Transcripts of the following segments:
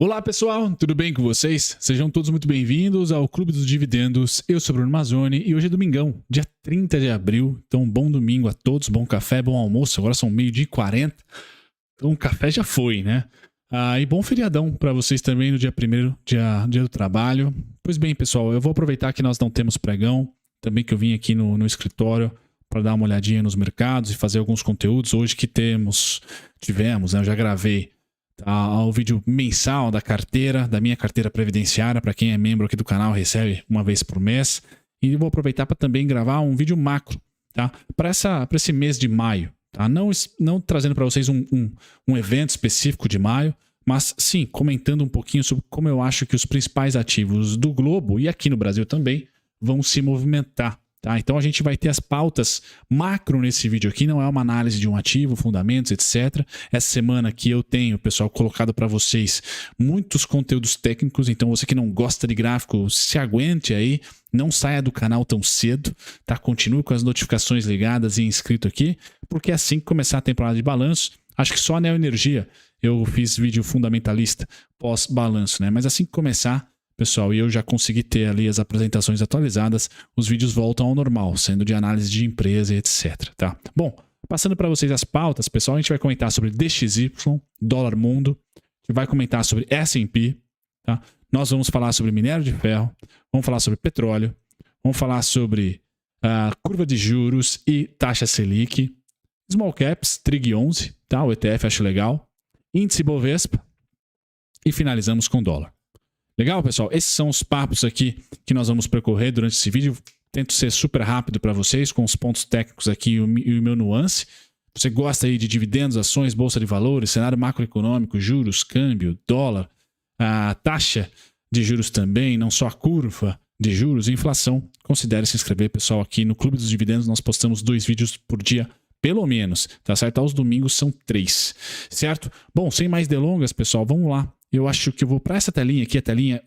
Olá pessoal, tudo bem com vocês? Sejam todos muito bem-vindos ao Clube dos Dividendos. Eu sou Bruno Mazzoni e hoje é domingão, dia 30 de abril. Então, bom domingo a todos, bom café, bom almoço. Agora são 12h40, então o café já foi, né? E bom feriadão para vocês também no dia 1º, dia do trabalho. Pois bem, pessoal, eu vou aproveitar que nós não temos pregão, também que eu vim aqui no escritório para dar uma olhadinha nos mercados e fazer alguns conteúdos. Hoje que tivemos, né? Eu já gravei o vídeo mensal da minha carteira previdenciária. Para quem é membro aqui do canal, recebe uma vez por mês. E vou aproveitar para também gravar um vídeo macro, tá? Para esse mês de maio, tá? Não trazendo para vocês um evento específico de maio, mas sim comentando um pouquinho sobre como eu acho que os principais ativos do globo e aqui no Brasil também vão se movimentar. Tá? Então a gente vai ter as pautas macro nesse vídeo aqui, não é uma análise de um ativo, fundamentos, etc. Essa semana aqui eu tenho, pessoal, colocado para vocês muitos conteúdos técnicos, então você que não gosta de gráfico, se aguente aí, não saia do canal tão cedo, tá? Continue com as notificações ligadas e inscrito aqui, porque assim que começar a temporada de balanço, acho que só a Neo Energia eu fiz vídeo fundamentalista pós-balanço, né? Mas assim que começar, pessoal, e eu já consegui ter ali as apresentações atualizadas, os vídeos voltam ao normal, sendo de análise de empresa e etc, tá? Bom, passando para vocês as pautas, pessoal, a gente vai comentar sobre DXY, dólar mundo, a gente vai comentar sobre S&P, tá? Nós vamos falar sobre minério de ferro, vamos falar sobre petróleo, vamos falar sobre curva de juros e taxa Selic, Small Caps, Trig 11, tá? O ETF acho legal, índice Bovespa e finalizamos com dólar. Legal, pessoal? Esses são os papos aqui que nós vamos percorrer durante esse vídeo. Tento ser super rápido para vocês, com os pontos técnicos aqui e o meu nuance. Você gosta aí de dividendos, ações, bolsa de valores, cenário macroeconômico, juros, câmbio, dólar, a taxa de juros também, não só a curva de juros, inflação. Considere se inscrever, pessoal, aqui no Clube dos Dividendos. Nós postamos 2 vídeos por dia, pelo menos, tá certo? Aos domingos são 3, certo? Bom, sem mais delongas, pessoal, vamos lá. Eu acho que eu vou para essa telinha aqui, a telinha...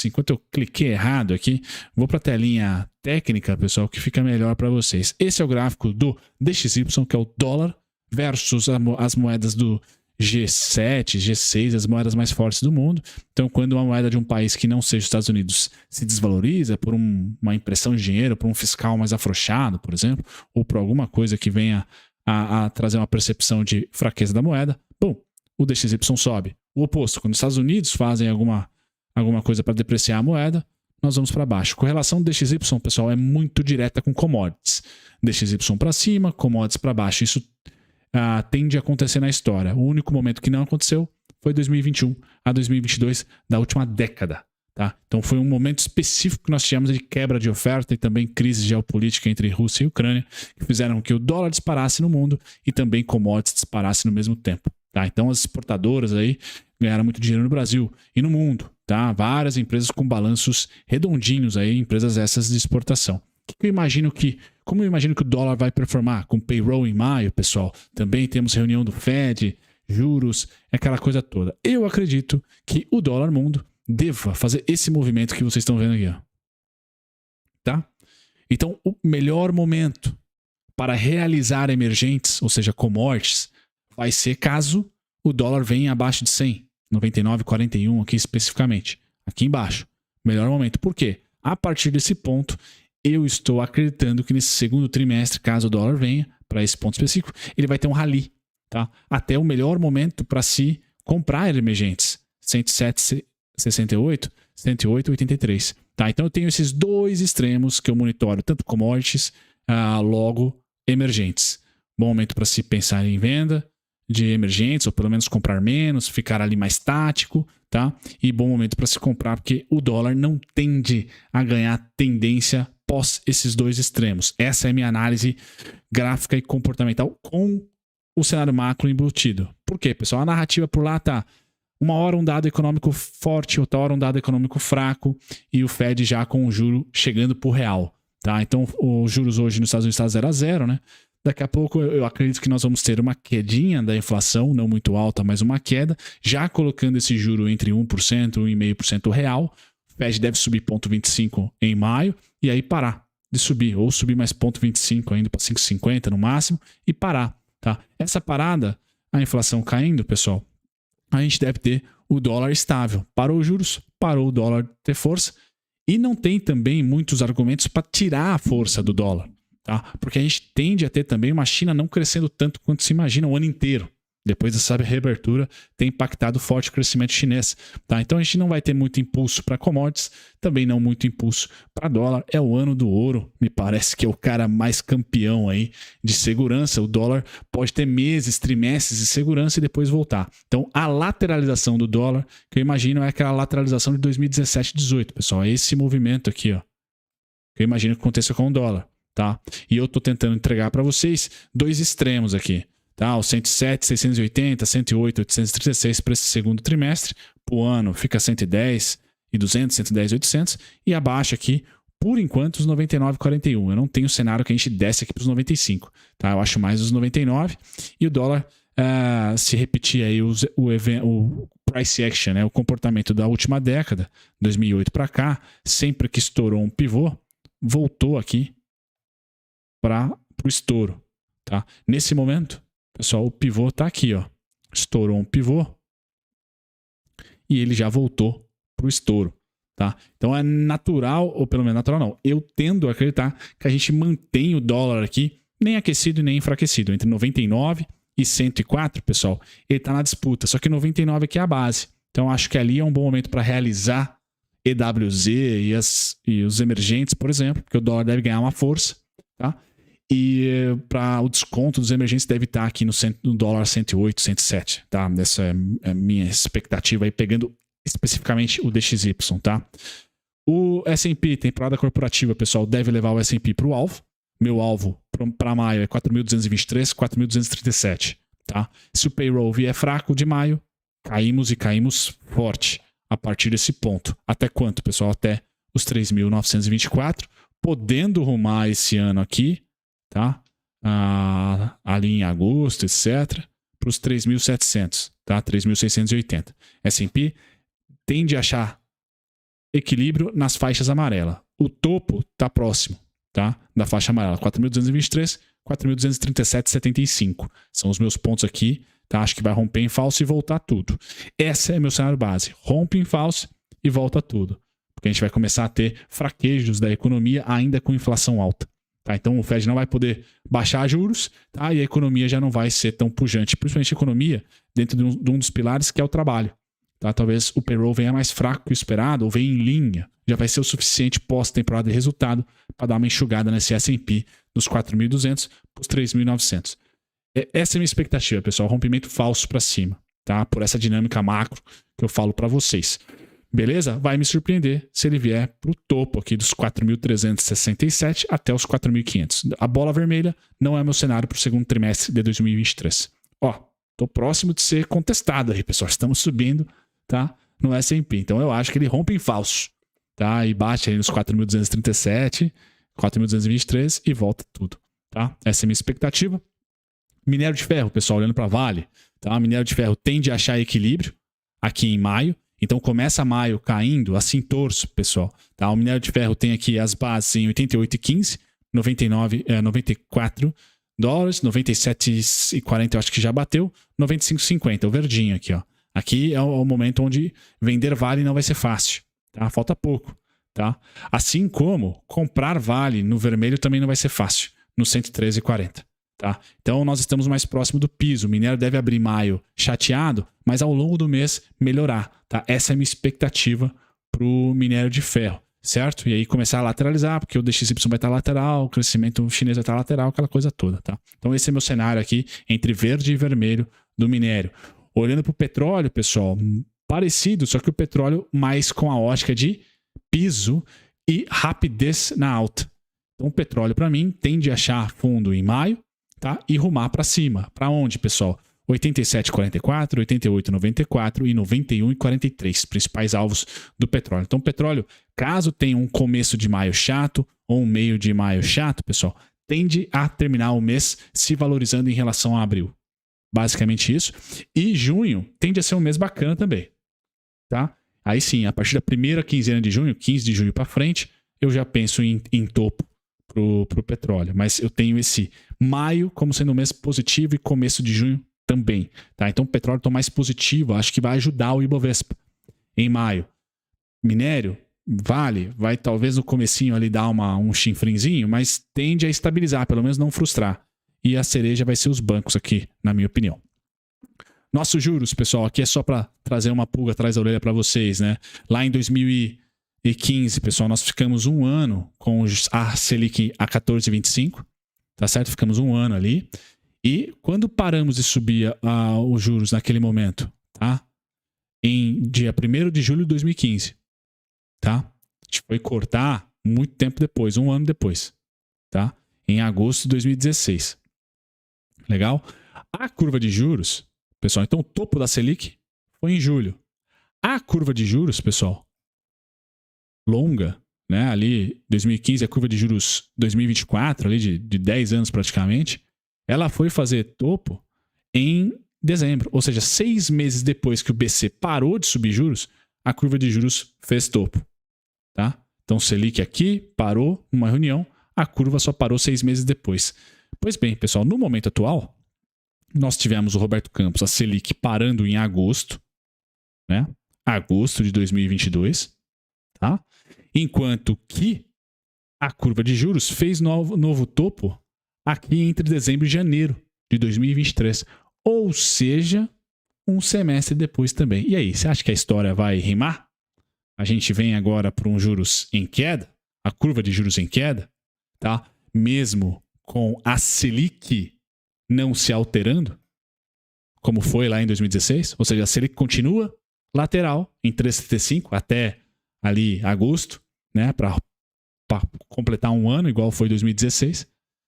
enquanto eu cliquei errado aqui, vou para a telinha técnica, pessoal, que fica melhor para vocês. Esse é o gráfico do DXY, que é o dólar, versus as moedas do G7, G6, as moedas mais fortes do mundo. Então, quando uma moeda de um país que não seja os Estados Unidos se desvaloriza por uma impressão de dinheiro, por um fiscal mais afrouxado, por exemplo, ou por alguma coisa que venha a trazer uma percepção de fraqueza da moeda, bom, o DXY sobe. O oposto, quando os Estados Unidos fazem alguma coisa para depreciar a moeda, nós vamos para baixo. Correlação do DXY, pessoal, é muito direta com commodities. DXY para cima, commodities para baixo. Isso tende a acontecer na história. O único momento que não aconteceu foi 2021 a 2022 da última década. Tá? Então foi um momento específico que nós tivemos de quebra de oferta e também crise geopolítica entre Rússia e Ucrânia, que fizeram com que o dólar disparasse no mundo e também commodities disparassem no mesmo tempo. Tá? Então as exportadoras aí ganharam muito dinheiro no Brasil e no mundo. Tá? Várias empresas com balanços redondinhos aí, empresas essas de exportação. Como eu imagino que o dólar vai performar com payroll em maio, pessoal? Também temos reunião do Fed, juros, aquela coisa toda. Eu acredito que o dólar mundo deva fazer esse movimento que vocês estão vendo aqui. Ó. Tá? Então, o melhor momento para realizar emergentes, ou seja, commodities, vai ser caso o dólar venha abaixo de 100, 99,41 aqui especificamente, aqui embaixo. Melhor momento. Por quê? A partir desse ponto, eu estou acreditando que nesse segundo trimestre, caso o dólar venha para esse ponto específico, ele vai ter um rally, tá? Até o melhor momento para se comprar emergentes, 107,68, 108,83. Tá? Então eu tenho esses dois extremos que eu monitoro, tanto commodities, logo emergentes. Bom momento para se pensar em venda de emergentes, ou pelo menos comprar menos, ficar ali mais tático, tá? E bom momento para se comprar, porque o dólar não tende a ganhar tendência pós esses dois extremos. Essa é a minha análise gráfica e comportamental com o cenário macro embutido. Por quê, pessoal? A narrativa por lá tá uma hora um dado econômico forte, outra hora um dado econômico fraco, e o Fed já com o juro chegando por real, tá? Então, os juros hoje nos Estados Unidos está 0 a 0, né? Daqui a pouco eu acredito que nós vamos ter uma quedinha da inflação, não muito alta, mas uma queda, já colocando esse juro entre 1% e 1,5% real. O Fed deve subir 0,25 em maio e aí parar de subir, ou subir mais 0,25 ainda para 5,50 no máximo e parar. Tá? Essa parada, a inflação caindo, pessoal, a gente deve ter o dólar estável. Parou os juros, parou o dólar ter força. E não tem também muitos argumentos para tirar a força do dólar, tá? Porque a gente tende a ter também uma China não crescendo tanto quanto se imagina o ano inteiro. Depois dessa reabertura, tem impactado forte o crescimento chinês. Tá? Então a gente não vai ter muito impulso para commodities, também não muito impulso para dólar. É o ano do ouro, me parece que é o cara mais campeão aí de segurança. O dólar pode ter meses, trimestres de segurança e depois voltar. Então a lateralização do dólar, que eu imagino é aquela lateralização de 2017 e 2018, pessoal. É esse movimento aqui, ó, que eu imagino que aconteça com o dólar. Tá? E eu estou tentando entregar para vocês dois extremos aqui. Tá, o 107, 680, 108, 836 para esse segundo trimestre. Para o ano fica 110 e 200, 110 e 800. E abaixo aqui, por enquanto, os 99,41. Eu não tenho cenário que a gente desce aqui para os 95. Tá? Eu acho mais os 99. E o dólar, se repetir aí o price action, né? O comportamento da última década, 2008 para cá, sempre que estourou um pivô, voltou aqui para o estouro. Tá? Nesse momento, pessoal, o pivô está aqui, ó. Estourou um pivô e ele já voltou para o estouro, tá? Então é natural, ou pelo menos natural não, eu tendo a acreditar que a gente mantém o dólar aqui nem aquecido e nem enfraquecido. Entre 99 e 104, pessoal, ele está na disputa. Só que 99 aqui é a base. Então acho que ali é um bom momento para realizar EWZ e os emergentes, por exemplo, porque o dólar deve ganhar uma força, tá? E para o desconto dos emergentes deve estar aqui no dólar 108, 107, tá? Essa é a minha expectativa aí, pegando especificamente o DXY, tá? O S&P, temporada corporativa, pessoal, deve levar o S&P para o alvo. Meu alvo para maio é 4.223, 4.237, tá? Se o payroll vier fraco de maio, caímos e caímos forte a partir desse ponto. Até quanto, pessoal? Até os 3.924, podendo rumar esse ano aqui, tá? Ali em agosto, etc., para os 3.700, tá? 3.680. S&P tende a achar equilíbrio nas faixas amarelas. O topo está próximo, tá? Da faixa amarela, 4.223, 4.237,75. São os meus pontos aqui, tá? Acho que vai romper em falso e voltar tudo. Esse é meu cenário base. Rompe em falso e volta tudo. Porque a gente vai começar a ter fraquejos da economia ainda com inflação alta. Tá, então o Fed não vai poder baixar juros, tá, e a economia já não vai ser tão pujante, principalmente a economia dentro de um dos pilares que é o trabalho. Tá? Talvez o payroll venha mais fraco que o esperado ou venha em linha, já vai ser o suficiente pós-temporada de resultado para dar uma enxugada nesse S&P dos 4.200 para os 3.900. Essa é a minha expectativa, pessoal, rompimento falso para cima, tá? Por essa dinâmica macro que eu falo para vocês. Beleza? Vai me surpreender se ele vier para o topo aqui dos 4.367 até os 4.500. A bola vermelha não é meu cenário para o segundo trimestre de 2023. Ó, tô próximo de ser contestado aí, pessoal. Estamos subindo, tá? No S&P. Então eu acho que ele rompe em falso, tá? E bate aí nos 4.237, 4.223 e volta tudo, tá? Essa é a minha expectativa. Minério de ferro, pessoal, olhando para Vale, tá? Minério de ferro tende a achar equilíbrio aqui em maio. Então começa maio caindo, assim torço, pessoal. Tá? O minério de ferro tem aqui as bases em 88,15, 94 dólares, 97,40 eu acho que já bateu, 95,50, o verdinho aqui, ó. Aqui é o momento onde vender Vale não vai ser fácil, tá? Falta pouco, tá? Assim como comprar Vale no vermelho também não vai ser fácil, no 113,40. Tá? Então nós estamos mais próximo do piso. O minério deve abrir maio chateado, mas ao longo do mês melhorar. Tá? Essa é a minha expectativa para o minério de ferro, certo? E aí começar a lateralizar, porque o DXY vai estar lateral, o crescimento chinês vai estar lateral, aquela coisa toda. Tá? Então esse é meu cenário aqui entre verde e vermelho do minério. Olhando para o petróleo, pessoal, parecido, só que o petróleo mais com a ótica de piso e rapidez na alta. Então o petróleo, para mim, tende a achar fundo em maio, tá? E rumar para cima. Para onde, pessoal? 87,44, 88,94 e 91,43. Principais alvos do petróleo. Então, o petróleo, caso tenha um começo de maio chato ou um meio de maio chato, pessoal, tende a terminar o mês se valorizando em relação a abril. Basicamente isso. E junho tende a ser um mês bacana também. Tá? Aí sim, a partir da primeira quinzena de junho, 15 de junho para frente, eu já penso em topo pro petróleo. Mas eu tenho esse maio como sendo um mês positivo e começo de junho também. Tá? Então o petróleo está mais positivo, acho que vai ajudar o Ibovespa em maio. Minério, vale, vai talvez no comecinho ali dar um chinfrinzinho, mas tende a estabilizar, pelo menos não frustrar. E a cereja vai ser os bancos aqui, na minha opinião. Nossos juros, pessoal, aqui é só para trazer uma pulga atrás da orelha para vocês, né? Lá em 2015, pessoal, nós ficamos um ano com a Selic a 14,25, tá certo? Ficamos um ano ali. E quando paramos de subir os juros naquele momento, tá? Em dia 1º de julho de 2015, tá? A gente foi cortar muito tempo depois, um ano depois, tá? Em agosto de 2016. Legal? A curva de juros, pessoal, então o topo da Selic foi em julho. A curva de juros, pessoal, longa, né? Ali, 2015, a curva de juros 2024, ali de 10 anos praticamente, ela foi fazer topo em dezembro. Ou seja, 6 meses depois que o BC parou de subir juros, a curva de juros fez topo. Tá? Então, Selic aqui parou numa reunião, a curva só parou 6 meses depois. Pois bem, pessoal, no momento atual, nós tivemos o Roberto Campos, a Selic parando em agosto, né? Agosto de 2022, tá? Enquanto que a curva de juros fez novo topo aqui entre dezembro e janeiro de 2023. Ou seja, um semestre depois também. E aí, você acha que a história vai rimar? A gente vem agora para um juros em queda, a curva de juros em queda, tá? Mesmo com a Selic não se alterando, como foi lá em 2016, ou seja, a Selic continua lateral em 3,75 até ali agosto, né, para completar um ano, igual foi 2016,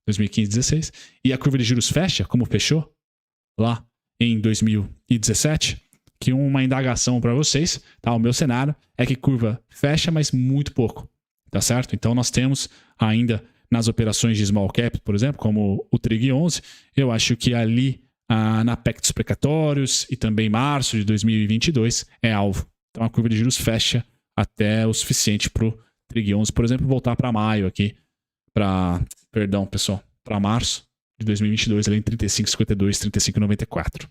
2015, 2016, e a curva de juros fecha, como fechou lá em 2017, que uma indagação para vocês, tá? O meu cenário é que curva fecha, mas muito pouco, tá certo? Então nós temos ainda nas operações de small cap, por exemplo, como o Trig 11, eu acho que ali na PEC dos precatórios e também março de 2022 é alvo. Então a curva de juros fecha até o suficiente para o Trig 11, por exemplo, voltar para maio aqui, para março de 2022, ali em 35,52, 35,94.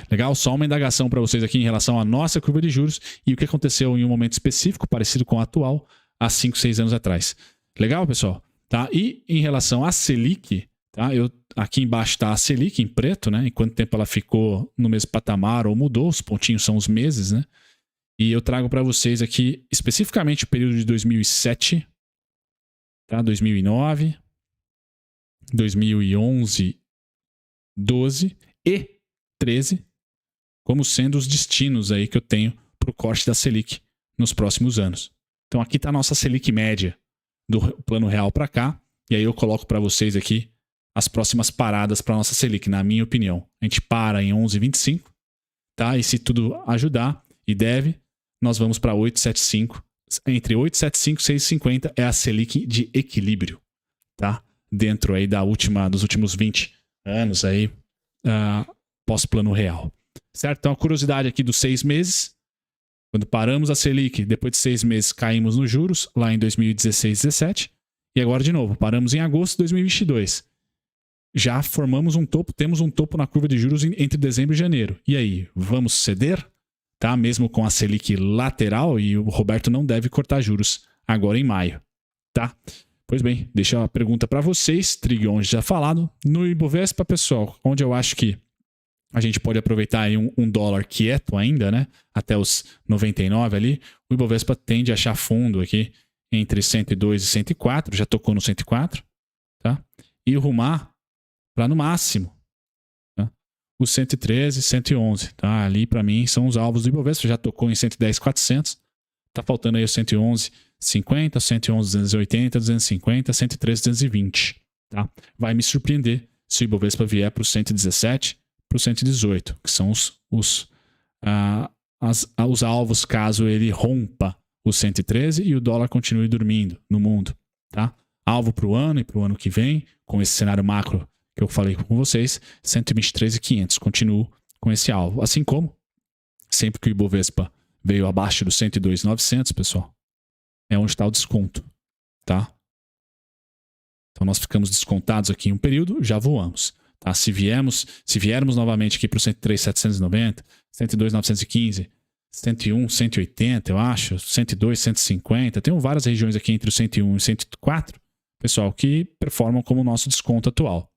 Legal? Só uma indagação para vocês aqui em relação à nossa curva de juros e o que aconteceu em um momento específico, parecido com o atual, há 5, 6 anos atrás. Legal, pessoal? Tá? E em relação à Selic, tá? Aqui embaixo está a Selic em preto, né? Em quanto tempo ela ficou no mesmo patamar ou mudou, os pontinhos são os meses, né? E eu trago para vocês aqui especificamente o período de 2007, tá? 2009, 2011, 12 e 13 como sendo os destinos aí que eu tenho para o corte da Selic nos próximos anos. Então aqui está a nossa Selic média do plano real para cá, e aí eu coloco para vocês aqui as próximas paradas para a nossa Selic, na minha opinião. A gente para em 11,25, tá? E se tudo ajudar, e deve, nós vamos para 8,75. Entre 8,75 e 6,50 é a Selic de equilíbrio, tá? Dentro aí dos últimos 20 anos aí, pós-plano real. Certo? Então a curiosidade aqui dos 6 meses, quando paramos a Selic, depois de 6 meses caímos nos juros, lá em 2016, 17, e agora de novo, paramos em agosto de 2022. Já formamos um topo, temos um topo na curva de juros entre dezembro e janeiro. E aí, vamos ceder? Tá? Mesmo com a Selic lateral, e o Roberto não deve cortar juros agora em maio. Tá? Pois bem, deixa a pergunta para vocês, Trig 11 já falado. No Ibovespa, pessoal, onde eu acho que a gente pode aproveitar aí um dólar quieto ainda, né? Até os 99 ali. O Ibovespa tende a achar fundo aqui entre 102 e 104, já tocou no 104, tá? E rumar para no máximo, tá? Os 113 e 111, tá? Ali para mim são os alvos do Ibovespa, já tocou em 110,400, tá faltando aí os 111,50, 111,280, 250, 113,220, tá? Vai me surpreender se o Ibovespa vier para os 117, para o 118, que são os alvos caso ele rompa o 113 e o dólar continue dormindo no mundo, tá? Alvo para o ano e para o ano que vem, com esse cenário macro que eu falei com vocês, 123,500, continuo com esse alvo. Assim como, sempre que o Ibovespa veio abaixo do 102,900, pessoal, é onde está o desconto, tá? Então nós ficamos descontados aqui em um período, já voamos. Tá? Se viermos novamente aqui para o 103,790, 102,915, 101, 180, eu acho, 102, 150, tem várias regiões aqui entre o 101 e 104, pessoal, que performam como o nosso desconto atual.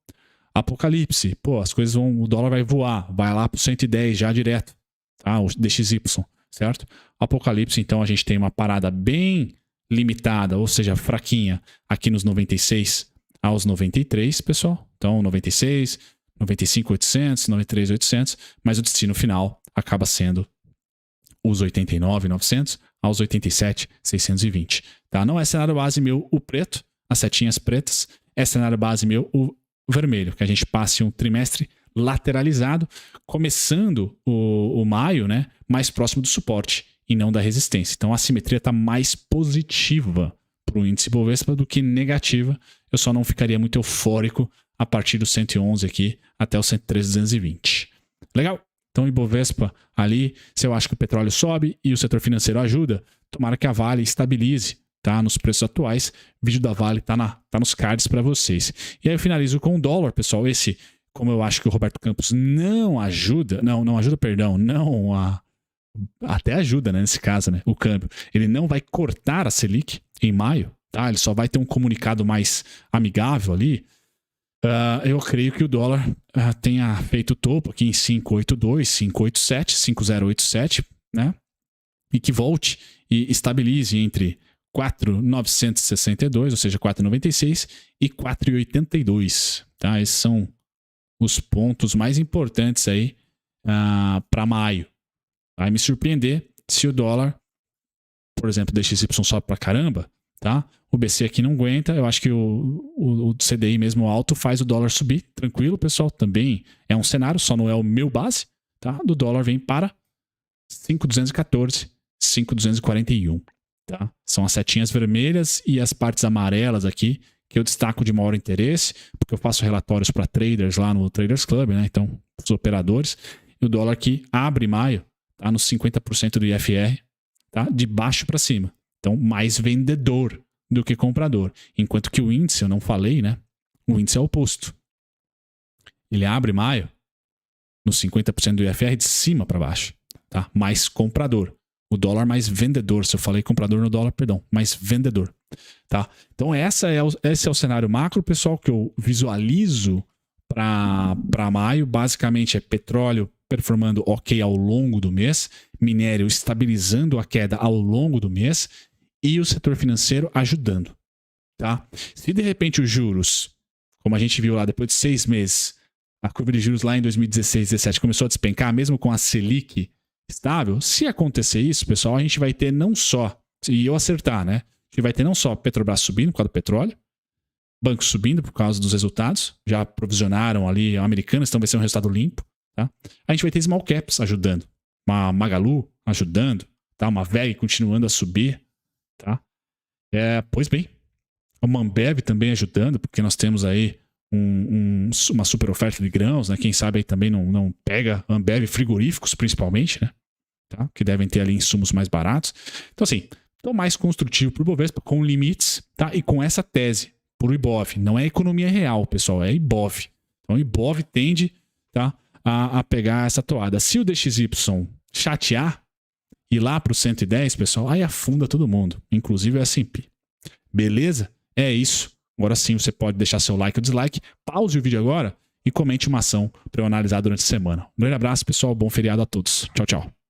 Apocalipse, pô, as coisas vão, o dólar vai voar, vai lá para o 110 já direto, tá? O DXY, certo? Apocalipse, então a gente tem uma parada bem limitada, ou seja, fraquinha, aqui nos 96 aos 93, pessoal. Então, 96, 95,800, 93,800, mas o destino final acaba sendo os 89,900 aos 87,620, tá? Não é cenário base meu o preto, as setinhas pretas, é cenário base meu o vermelho, que a gente passe um trimestre lateralizado, começando o maio, né, mais próximo do suporte e não da resistência. Então a simetria está mais positiva para o índice Bovespa do que negativa. Eu só não ficaria muito eufórico a partir do 111 aqui até o 103,220. Legal? Então, Ibovespa ali, se eu acho que o petróleo sobe e o setor financeiro ajuda, tomara que a Vale estabilize, tá? Nos preços atuais. O vídeo da Vale tá nos cards para vocês. E aí eu finalizo com o dólar, pessoal. Esse, como eu acho que o Roberto Campos não ajuda, até ajuda, né, nesse caso, né, o câmbio. Ele não vai cortar a Selic em maio, tá? Ele só vai ter um comunicado mais amigável ali. Eu creio que o dólar tenha feito topo aqui em 582, 587, 5087, né? E que volte e estabilize entre 4,962, ou seja, 4,96 e 4,82, tá? Esses são os pontos mais importantes aí para maio. Vai me surpreender se o dólar, por exemplo, DXY sobe pra caramba, tá? O BC aqui não aguenta. Eu acho que o CDI mesmo alto faz o dólar subir. Tranquilo, pessoal. Também é um cenário, só não é o meu base, tá? Do dólar vem para 5,214, 5,241, tá? São as setinhas vermelhas e as partes amarelas aqui que eu destaco de maior interesse, porque eu faço relatórios para traders lá no Traders Club, né? Então, os operadores. E o dólar aqui abre maio, tá? Nos 50% do IFR, tá? De baixo para cima. Então, mais vendedor do que comprador. Enquanto que o índice, eu não falei, né? O índice é o oposto. Ele abre maio nos 50% do IFR de cima para baixo, tá? Mais comprador. O dólar mais vendedor. Se eu falei comprador no dólar, perdão, mais vendedor, tá? Então, esse é o cenário macro, pessoal, que eu visualizo para maio. Basicamente, é petróleo performando ok ao longo do mês, minério estabilizando a queda ao longo do mês e o setor financeiro ajudando, tá? Se de repente os juros, como a gente viu lá, depois de 6 meses, a curva de juros lá em 2016, 2017 começou a despencar, mesmo com a Selic estável, se acontecer isso, pessoal, a gente vai ter não só, e eu acertar, né? A gente vai ter não só Petrobras subindo por causa do petróleo, bancos subindo por causa dos resultados, já provisionaram ali, americanos, então vai ser um resultado limpo, tá? A gente vai ter small caps ajudando, uma Magalu ajudando, tá? Uma VEG continuando a subir, tá? Pois bem, uma Ambev também ajudando, porque nós temos aí uma super oferta de grãos, né? Quem sabe aí também não pega Ambev, frigoríficos principalmente, né? Tá? Que devem ter ali insumos mais baratos. Então assim, tô mais construtivo pro Bovespa, com limites, tá? E com essa tese pro Ibov. Não é economia real, pessoal, é Ibov. Então o Ibov tende, tá, a pegar essa toada. Se o DXY chatear, ir lá pro 110, pessoal, aí afunda todo mundo, inclusive o S&P. Beleza? É isso. Agora sim, você pode deixar seu like ou dislike, pause o vídeo agora e comente uma ação para eu analisar durante a semana. Um grande abraço, pessoal. Bom feriado a todos. Tchau, tchau.